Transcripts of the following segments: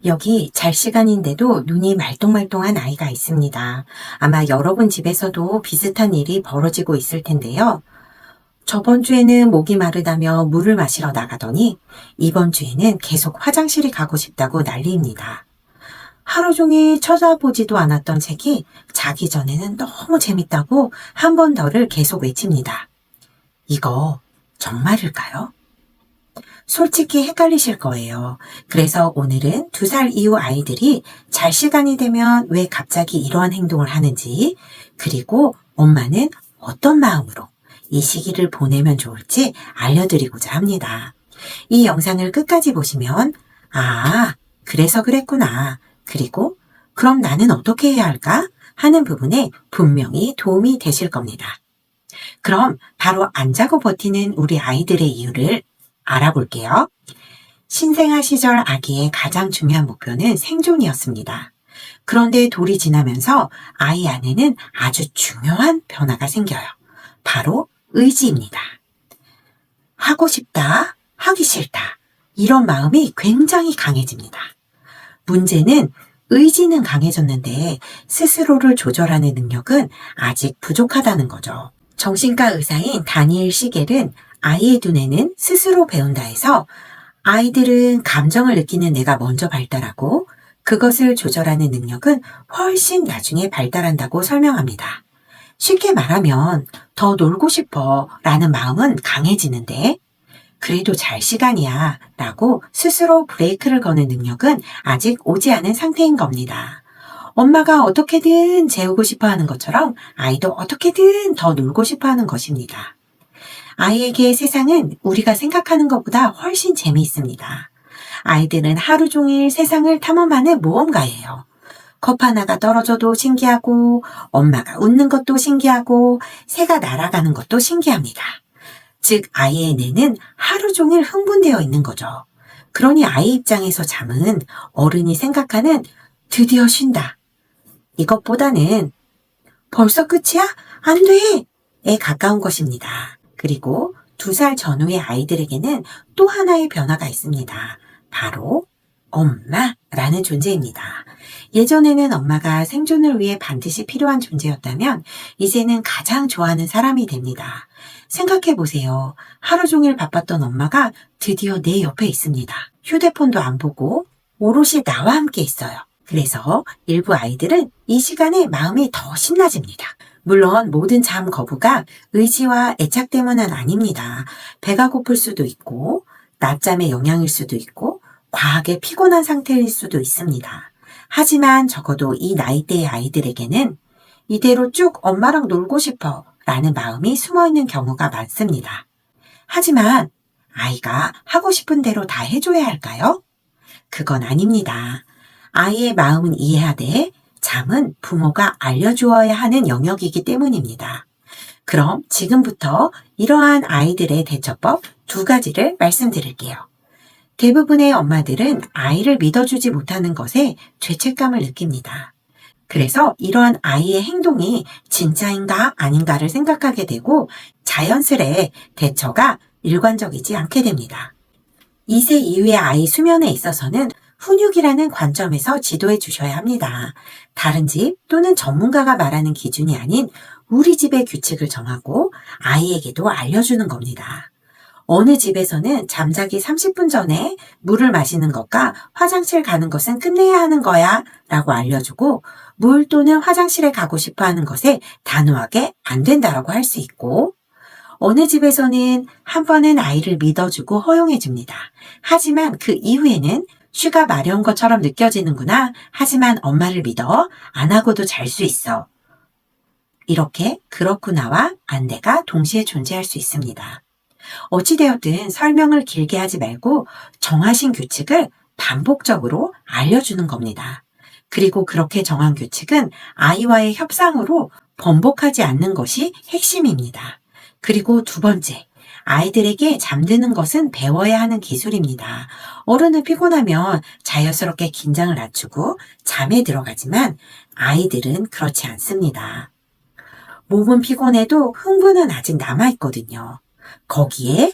여기 잘 시간인데도 눈이 말똥말똥한 아이가 있습니다. 아마 여러분 집에서도 비슷한 일이 벌어지고 있을 텐데요. 저번 주에는 목이 마르다며 물을 마시러 나가더니 이번 주에는 계속 화장실이 가고 싶다고 난리입니다. 하루 종일 쳐다보지도 않았던 책이 자기 전에는 너무 재밌다고 한 번 더를 계속 외칩니다. 이거 정말일까요? 솔직히 헷갈리실 거예요. 그래서 오늘은 2살 이후 아이들이 잘 시간이 되면 왜 갑자기 이러한 행동을 하는지, 그리고 엄마는 어떤 마음으로 이 시기를 보내면 좋을지 알려드리고자 합니다. 이 영상을 끝까지 보시면, 아, 그래서 그랬구나. 그리고 그럼 나는 어떻게 해야 할까? 하는 부분에 분명히 도움이 되실 겁니다. 그럼 바로 안 자고 버티는 우리 아이들의 이유를 알아볼게요. 신생아 시절 아기의 가장 중요한 목표는 생존이었습니다. 그런데 돌이 지나면서 아이 안에는 아주 중요한 변화가 생겨요. 바로 의지입니다. 하고 싶다, 하기 싫다. 이런 마음이 굉장히 강해집니다. 문제는 의지는 강해졌는데 스스로를 조절하는 능력은 아직 부족하다는 거죠. 정신과 의사인 다니엘 시겔은 아이의 두뇌는 스스로 배운다 해서 아이들은 감정을 느끼는 뇌가 먼저 발달하고 그것을 조절하는 능력은 훨씬 나중에 발달한다고 설명합니다. 쉽게 말하면 더 놀고 싶어 라는 마음은 강해지는데 그래도 잘 시간이야 라고 스스로 브레이크를 거는 능력은 아직 오지 않은 상태인 겁니다. 엄마가 어떻게든 재우고 싶어 하는 것처럼 아이도 어떻게든 더 놀고 싶어 하는 것입니다. 아이에게 세상은 우리가 생각하는 것보다 훨씬 재미있습니다. 아이들은 하루 종일 세상을 탐험하는 모험가예요. 컵 하나가 떨어져도 신기하고 엄마가 웃는 것도 신기하고 새가 날아가는 것도 신기합니다. 즉 아이의 뇌는 하루 종일 흥분되어 있는 거죠. 그러니 아이 입장에서 잠은 어른이 생각하는 드디어 쉰다. 이것보다는 벌써 끝이야? 안 돼! 에 가까운 것입니다. 그리고 2살 전후의 아이들에게는 또 하나의 변화가 있습니다. 바로 엄마라는 존재입니다. 예전에는 엄마가 생존을 위해 반드시 필요한 존재였다면 이제는 가장 좋아하는 사람이 됩니다. 생각해 보세요. 하루 종일 바빴던 엄마가 드디어 내 옆에 있습니다. 휴대폰도 안 보고 오롯이 나와 함께 있어요. 그래서 일부 아이들은 이 시간에 마음이 더 신나집니다. 물론 모든 잠 거부가 의지와 애착 때문은 아닙니다. 배가 고플 수도 있고 낮잠의 영향일 수도 있고 과하게 피곤한 상태일 수도 있습니다. 하지만 적어도 이 나이대의 아이들에게는 이대로 쭉 엄마랑 놀고 싶어 라는 마음이 숨어있는 경우가 많습니다. 하지만 아이가 하고 싶은 대로 다 해줘야 할까요? 그건 아닙니다. 아이의 마음은 이해하되 잠은 부모가 알려주어야 하는 영역이기 때문입니다. 그럼 지금부터 이러한 아이들의 대처법 2가지를 말씀드릴게요. 대부분의 엄마들은 아이를 믿어주지 못하는 것에 죄책감을 느낍니다. 그래서 이러한 아이의 행동이 진짜인가 아닌가를 생각하게 되고 자연스레 대처가 일관적이지 않게 됩니다. 2세 이후의 아이 수면에 있어서는 훈육이라는 관점에서 지도해 주셔야 합니다. 다른 집 또는 전문가가 말하는 기준이 아닌 우리 집의 규칙을 정하고 아이에게도 알려주는 겁니다. 어느 집에서는 잠자기 30분 전에 물을 마시는 것과 화장실 가는 것은 끝내야 하는 거야 라고 알려주고 물 또는 화장실에 가고 싶어 하는 것에 단호하게 안 된다라고 할 수 있고 어느 집에서는 한 번은 아이를 믿어주고 허용해줍니다. 하지만 그 이후에는 쉬가 마려운 것처럼 느껴지는구나. 하지만 엄마를 믿어. 안 하고도 잘 수 있어. 이렇게 그렇구나와 안돼가 동시에 존재할 수 있습니다. 어찌되었든 설명을 길게 하지 말고 정하신 규칙을 반복적으로 알려주는 겁니다. 그리고 그렇게 정한 규칙은 아이와의 협상으로 번복하지 않는 것이 핵심입니다. 그리고 2번째, 아이들에게 잠드는 것은 배워야 하는 기술입니다. 어른은 피곤하면 자연스럽게 긴장을 낮추고 잠에 들어가지만 아이들은 그렇지 않습니다. 몸은 피곤해도 흥분은 아직 남아있거든요. 거기에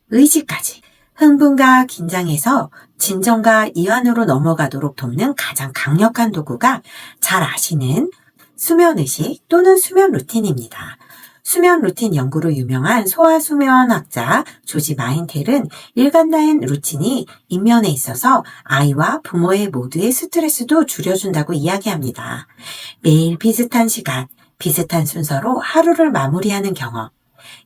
의지까지. 흥분과 긴장에서 진정과 이완으로 넘어가도록 돕는 가장 강력한 도구가 잘 아시는 수면의식 또는 수면 루틴입니다. 수면 루틴 연구로 유명한 소아수면학자 조지 마인텔은 일관된 루틴이 인면에 있어서 아이와 부모의 모두의 스트레스도 줄여준다고 이야기합니다. 매일 비슷한 시간, 비슷한 순서로 하루를 마무리하는 경험.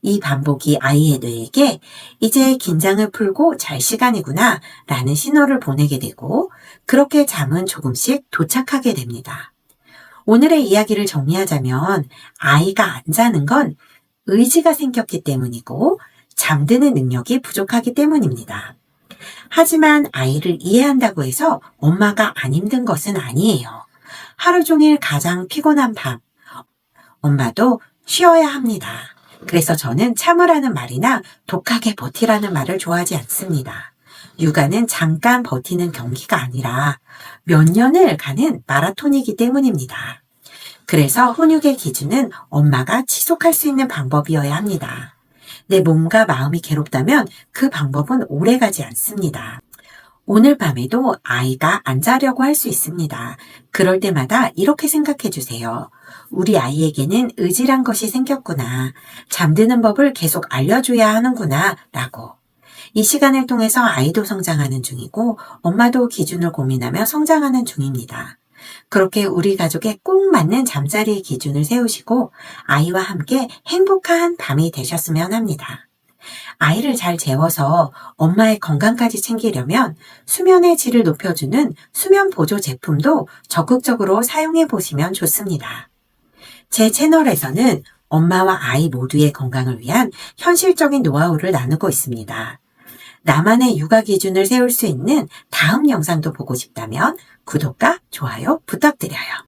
이 반복이 아이의 뇌에게 이제 긴장을 풀고 잘 시간이구나 라는 신호를 보내게 되고 그렇게 잠은 조금씩 도착하게 됩니다. 오늘의 이야기를 정리하자면 아이가 안 자는 건 의지가 생겼기 때문이고 잠드는 능력이 부족하기 때문입니다. 하지만 아이를 이해한다고 해서 엄마가 안 힘든 것은 아니에요. 하루 종일 가장 피곤한 밤, 엄마도 쉬어야 합니다. 그래서 저는 참으라는 말이나 독하게 버티라는 말을 좋아하지 않습니다. 육아는 잠깐 버티는 경기가 아니라 몇 년을 가는 마라톤이기 때문입니다. 그래서 훈육의 기준은 엄마가 지속할 수 있는 방법이어야 합니다. 내 몸과 마음이 괴롭다면 그 방법은 오래가지 않습니다. 오늘 밤에도 아이가 안 자려고 할 수 있습니다. 그럴 때마다 이렇게 생각해 주세요. 우리 아이에게는 의지란 것이 생겼구나. 잠드는 법을 계속 알려줘야 하는구나 라고. 이 시간을 통해서 아이도 성장하는 중이고 엄마도 기준을 고민하며 성장하는 중입니다. 그렇게 우리 가족에 꼭 맞는 잠자리의 기준을 세우시고 아이와 함께 행복한 밤이 되셨으면 합니다. 아이를 잘 재워서 엄마의 건강까지 챙기려면 수면의 질을 높여주는 수면 보조 제품도 적극적으로 사용해 보시면 좋습니다. 제 채널에서는 엄마와 아이 모두의 건강을 위한 현실적인 노하우를 나누고 있습니다. 나만의 육아 기준을 세울 수 있는 다음 영상도 보고 싶다면 구독과 좋아요 부탁드려요.